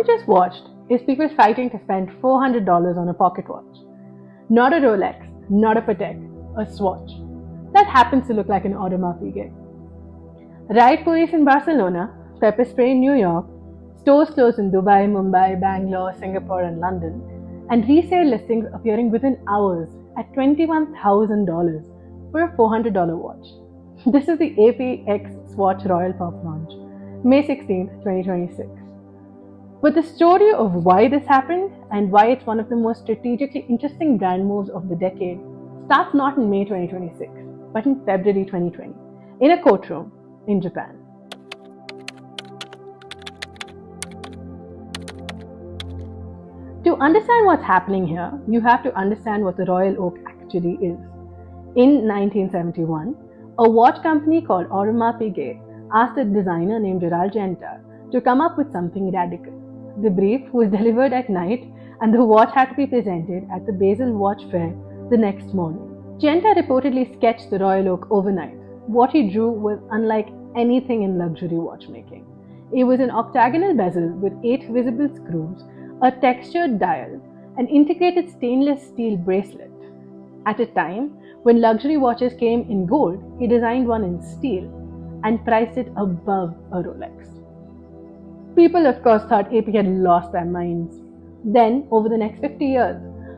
just watched is people fighting to spend $400 on a pocket watch. Not a Rolex, not a Patek, a Swatch. That happens to look like an Audemars Piguet. Riot police in Barcelona, pepper spray in New York, stores closed in Dubai, Mumbai, Bangalore, Singapore and London, and resale listings appearing within hours at $21,000 for a $400 watch. This is the AP Swatch Royal Pop launch, May 16, 2026. But the story of why this happened and why it's one of the most strategically interesting brand moves of the decade starts not in May 2026, but in February 2020, in a courtroom in Japan. To understand what's happening here, you have to understand what the Royal Oak actually is. In 1971, a watch company called Audemars Piguet asked a designer named Gerald Genta to come up with something radical. The brief was delivered at night and the watch had to be presented at the Basel Watch Fair the next morning. Genta reportedly sketched the Royal Oak overnight. What he drew was unlike anything in luxury watchmaking. It was an octagonal bezel with 8 visible screws, a textured dial, an integrated stainless steel bracelet. At a time when luxury watches came in gold, he designed one in steel and priced it above a Rolex. People, of course, thought AP had lost their minds. Then, over the next 50 years,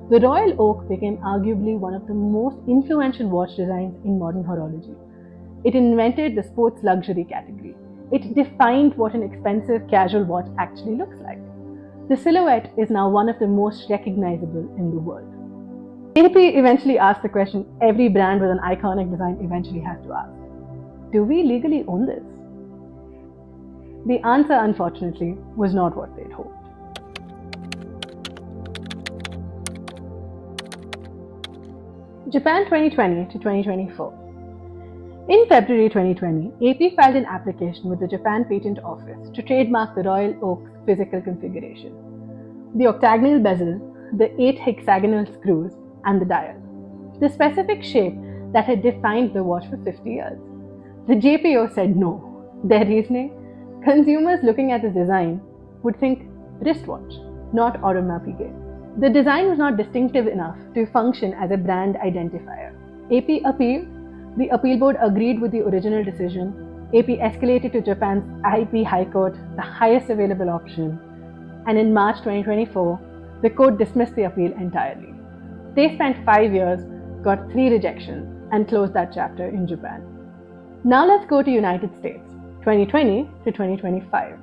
the Royal Oak became arguably one of the most influential watch designs in modern horology. It invented the sports luxury category. It defined what an expensive casual watch actually looks like. The silhouette is now one of the most recognizable in the world. AP eventually asked the question every brand with an iconic design eventually has to ask. Do we legally own this? The answer, unfortunately, was not what they'd hoped. Japan 2020 to 2024. In February 2020, AP filed an application with the Japan Patent Office to trademark the Royal Oak's physical configuration: the octagonal bezel, the 8 hexagonal screws, and the dial, the specific shape that had defined the watch for 50 years. The JPO said no. Their reasoning? Consumers looking at the design would think wristwatch, not Audemars Piguet. The design was not distinctive enough to function as a brand identifier. AP appealed. The appeal board agreed with the original decision. AP escalated to Japan's IP High Court, the highest available option, and in March 2024, the court dismissed the appeal entirely. They spent 5 years, got 3 rejections, and closed that chapter in Japan. Now let's go to United States, 2020 to 2025.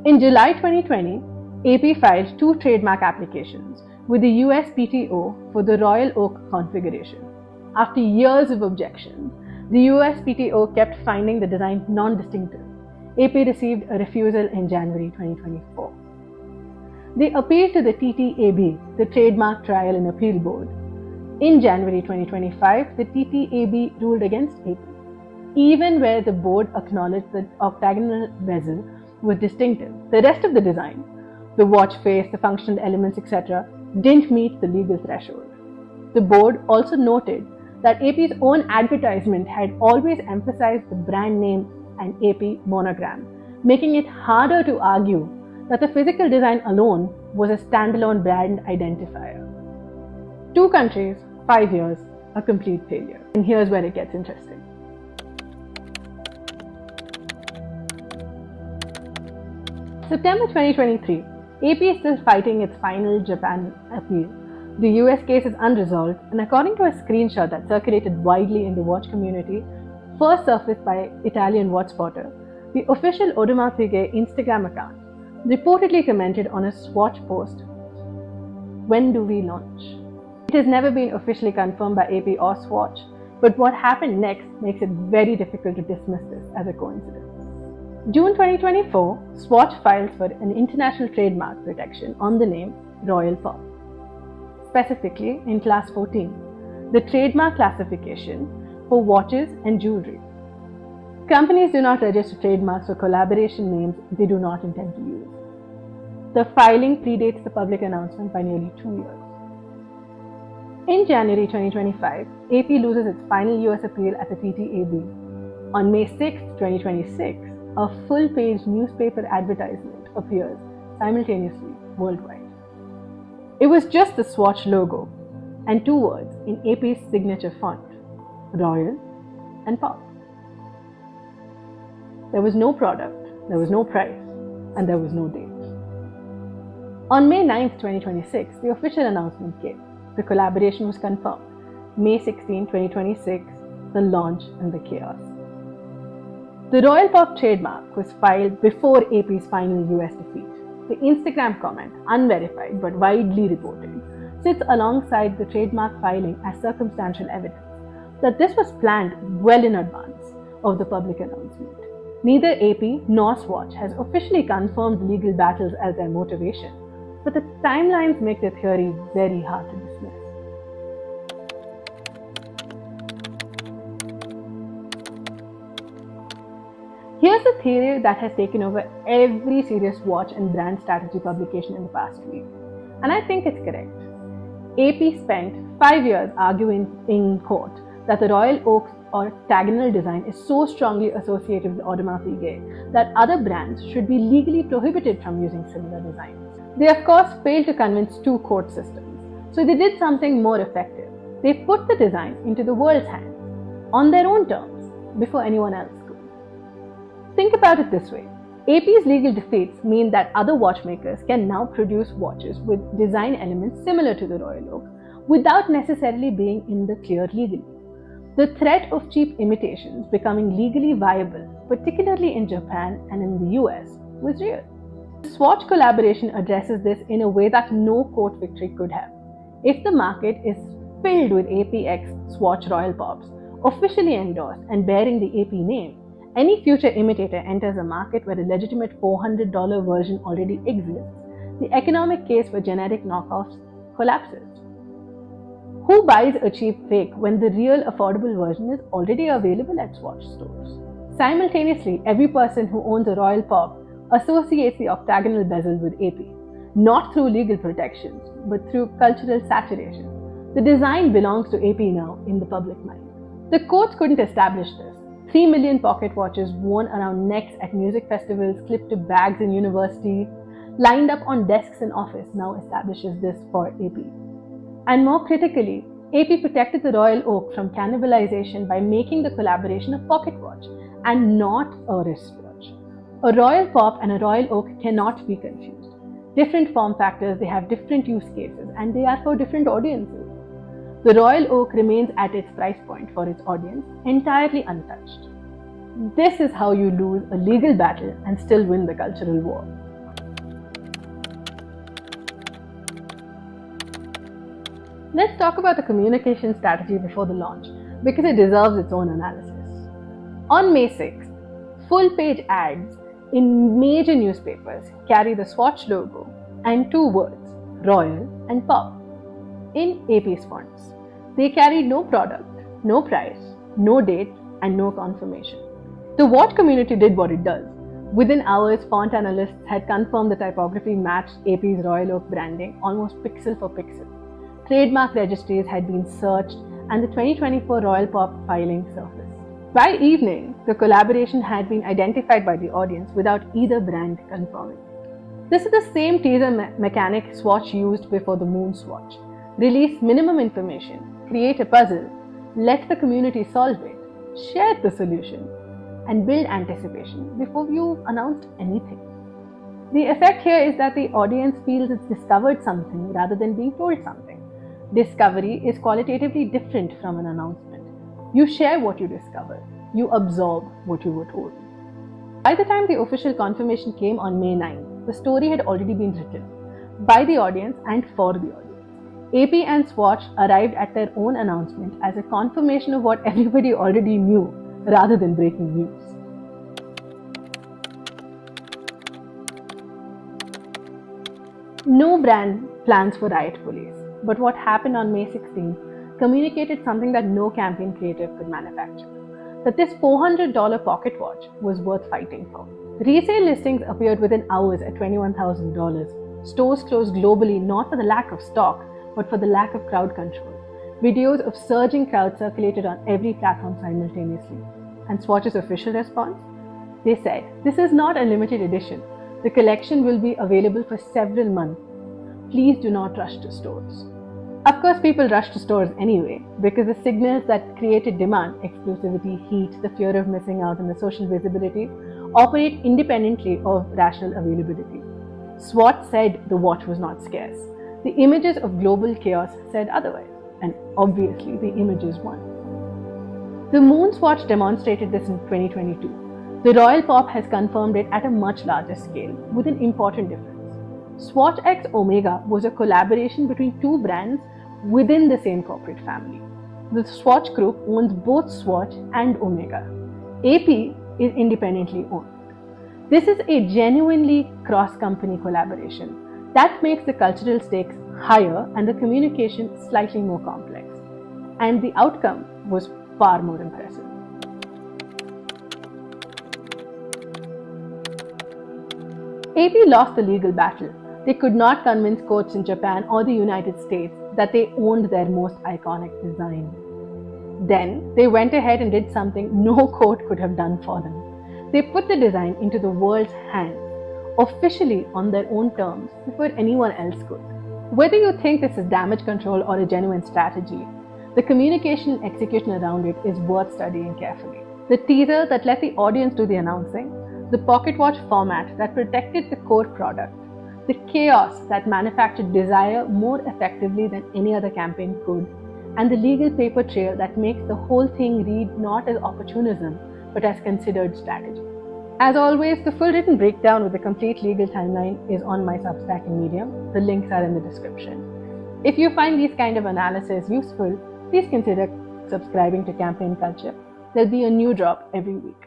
In July 2020, AP filed 2 trademark applications with the USPTO for the Royal Oak configuration. After years of objections, the USPTO kept finding the design non-distinctive. AP received a refusal in January 2024. They appealed to the TTAB, the Trademark Trial and Appeal Board. In January 2025, the TTAB ruled against AP, even where the board acknowledged the octagonal bezel was distinctive. The rest of the design, the watch face, the functional elements, etc., didn't meet the legal threshold. The board also noted that AP's own advertisement had always emphasized the brand name and AP monogram, making it harder to argue that the physical design alone was a standalone brand identifier. 2 countries, 5 years, a complete failure. And here's where it gets interesting. September 2023, AP is still fighting its final Japan appeal. The US case is unresolved, and according to a screenshot that circulated widely in the watch community, first surfaced by Italian watch spotter, the official Audemars Piguet Instagram account reportedly commented on a Swatch post, "When do we launch?" It has never been officially confirmed by AP or Swatch, but what happened next makes it very difficult to dismiss this as a coincidence. June 2024, Swatch files for an international trademark protection on the name Royal Pop, specifically in Class 14, the trademark classification for watches and jewelry. Companies do not register trademarks or collaboration names they do not intend to use. The filing predates the public announcement by nearly 2 years. In January 2025, AP loses its final US appeal at the TTAB. On May 6, 2026, a full-page newspaper advertisement appears simultaneously worldwide. It was just the Swatch logo and two words in AP's signature font, Royal and Pop. There was no product, there was no price, and there was no date. On May 9, 2026, the official announcement came. The collaboration was confirmed. May 16, 2026, the launch and the chaos. The Royal Pop trademark was filed before AP's final US defeat. The Instagram comment, unverified but widely reported, sits alongside the trademark filing as circumstantial evidence that this was planned well in advance of the public announcement. Neither AP nor Swatch has officially confirmed the legal battles as their motivation, but the timelines make the theory very hard to dismiss. Here's a theory that has taken over every serious watch and brand strategy publication in the past week, and I think it's correct. AP spent 5 years arguing in court that the Royal Oak octagonal design is so strongly associated with Audemars Piguet that other brands should be legally prohibited from using similar designs. They of course failed to convince two court systems, so they did something more effective. They put the design into the world's hands, on their own terms, before anyone else could. Think about it this way. AP's legal defeats mean that other watchmakers can now produce watches with design elements similar to the Royal Oak without necessarily being in the clear legally. The threat of cheap imitations becoming legally viable, particularly in Japan and in the US, was real. The Swatch collaboration addresses this in a way that no court victory could have. If the market is filled with APX Swatch Royal Pops, officially endorsed and bearing the AP name, any future imitator enters a market where a legitimate $400 version already exists. The economic case for generic knockoffs collapses. Who buys a cheap fake when the real affordable version is already available at Swatch stores? Simultaneously, every person who owns a Royal Pop associates the octagonal bezel with AP, not through legal protections, but through cultural saturation. The design belongs to AP now in the public mind. The courts couldn't establish this. 3 million pocket watches worn around necks at music festivals, clipped to bags in universities, lined up on desks in office now establishes this for AP. And more critically, AP protected the Royal Oak from cannibalization by making the collaboration a pocket watch and not a wristwatch. A Royal Pop and a Royal Oak cannot be confused. Different form factors, they have different use cases, and they are for different audiences. The Royal Oak remains at its price point for its audience, entirely untouched. This is how you lose a legal battle and still win the cultural war. Let's talk about the communication strategy before the launch, because it deserves its own analysis. On May 6th, full-page ads in major newspapers carry the Swatch logo and two words, Royal and Pop, in AP's fonts. They carried no product, no price, no date, and no confirmation. The watch community did what it does. Within hours, font analysts had confirmed the typography matched AP's Royal Oak branding almost pixel for pixel. Trademark registries had been searched, and the 2024 Royal Pop filing surfaced. By evening, the collaboration had been identified by the audience without either brand confirming it. This is the same teaser mechanic Swatch used before the Moon Swatch. Release minimum information, create a puzzle, let the community solve it, share the solution, and build anticipation before you announced anything. The effect here is that the audience feels it's discovered something rather than being told something. Discovery is qualitatively different from an announcement. You share what you discover, you absorb what you were told. By the time the official confirmation came on May 9, the story had already been written by the audience and for the audience. AP and Swatch arrived at their own announcement as a confirmation of what everybody already knew rather than breaking news. No brand plans for riot police, but what happened on May 16 communicated something that no campaign creative could manufacture, that this $400 pocket watch was worth fighting for. Resale listings appeared within hours at $21,000. Stores closed globally not for the lack of stock, but for the lack of crowd control. Videos of surging crowds circulated on every platform simultaneously. And Swatch's official response? They said, "This is not a limited edition. The collection will be available for several months. Please do not rush to stores. Of course, people rush to stores anyway because the signals that created demand, exclusivity, heat, the fear of missing out, and the social visibility operate independently of rational availability. Swatch said the watch was not scarce. The images of global chaos said otherwise, and obviously the images won. The Moon Swatch demonstrated this in 2022. The Royal Pop has confirmed it at a much larger scale, with an important difference. Swatch X Omega was a collaboration between two brands within the same corporate family. The Swatch Group owns both Swatch and Omega. AP is independently owned. This is a genuinely cross-company collaboration that makes the cultural stakes higher and the communication slightly more complex. And the outcome was far more impressive. AP lost the legal battle. They could not convince courts in Japan or the United States that they owned their most iconic design. Then they went ahead and did something no court could have done for them. They put the design into the world's hands, officially on their own terms, before anyone else could. Whether you think this is damage control or a genuine strategy, the communication and execution around it is worth studying carefully. The teaser that let the audience do the announcing, the pocket watch format that protected the core product, the chaos that manufactured desire more effectively than any other campaign could, and the legal paper trail that makes the whole thing read not as opportunism, but as considered strategy. As always, the full written breakdown with the complete legal timeline is on my Substack and Medium. The links are in the description. If you find these kind of analysis useful, please consider subscribing to Campaign Culture. There'll be a new drop every week.